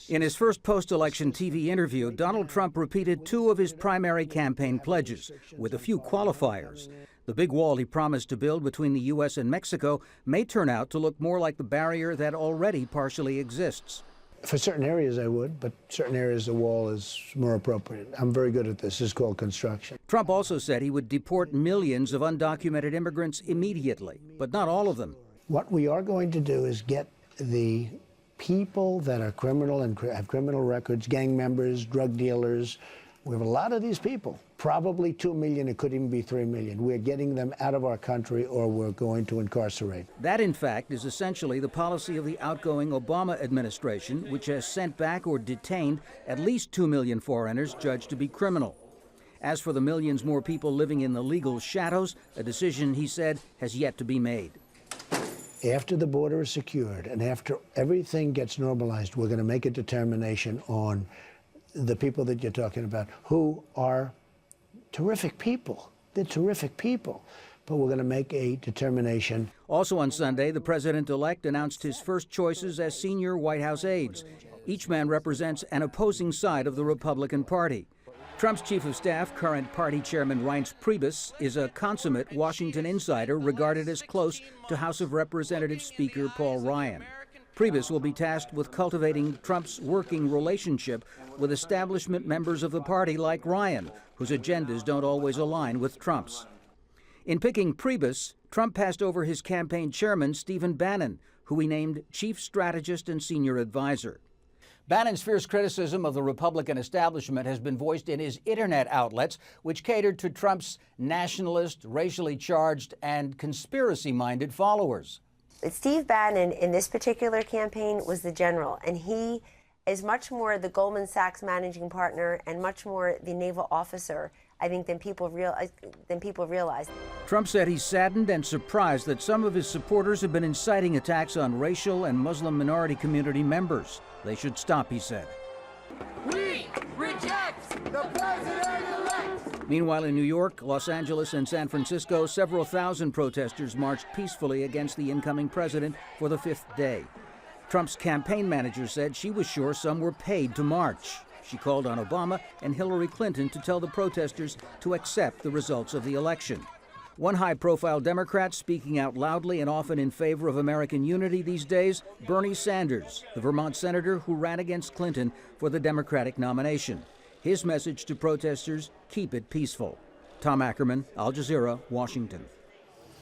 In his first post-election TV interview, Donald Trump repeated two of his primary campaign pledges, with a few qualifiers. The big wall he promised to build between the U.S. and Mexico may turn out to look more like the barrier that already partially exists. For certain areas I would, but certain areas the wall is more appropriate. I'm very good at this. This is called construction. Trump also said he would deport millions of undocumented immigrants immediately, but not all of them. What we are going to do is get the people that are criminal and have criminal records, gang members, drug dealers. We have a lot of these people, probably 2 million, it could even be 3 million. We're getting them out of our country or we're going to incarcerate. That, in fact, is essentially the policy of the outgoing Obama administration, which has sent back or detained at least 2 million foreigners judged to be criminal. As for the millions more people living in the legal shadows, a decision, he said, has yet to be made. After the border is secured and after everything gets normalized, we're going to make a determination on the people that you're talking about, who are terrific people. They're terrific people. But we're going to make a determination. Also on Sunday, the president-elect announced his first choices as senior White House aides. Each man represents an opposing side of the Republican Party. Trump's chief of staff, current party chairman Reince Priebus, is a consummate Washington insider regarded as close to House of Representatives Speaker Paul Ryan. Priebus will be tasked with cultivating Trump's working relationship with establishment members of the party like Ryan, whose agendas don't always align with Trump's. In picking Priebus, Trump passed over his campaign chairman, Stephen Bannon, who he named chief strategist and senior advisor. Bannon's fierce criticism of the Republican establishment has been voiced in his internet outlets, which catered to Trump's nationalist, racially charged, and conspiracy-minded followers. Steve Bannon, in this particular campaign, was the general, and he is much more the Goldman Sachs managing partner and much more the naval officer, I think, than people realize. Trump said he's saddened and surprised that some of his supporters have been inciting attacks on racial and Muslim minority community members. They should stop, he said. We reject the president-elect! Meanwhile, in New York, Los Angeles, and San Francisco, several thousand protesters marched peacefully against the incoming president for the fifth day. Trump's campaign manager said she was sure some were paid to march. She called on Obama and Hillary Clinton to tell the protesters to accept the results of the election. One high-profile Democrat speaking out loudly and often in favor of American unity these days, Bernie Sanders, the Vermont senator who ran against Clinton for the Democratic nomination. His message to protesters, keep it peaceful. Tom Ackerman, Al Jazeera, Washington.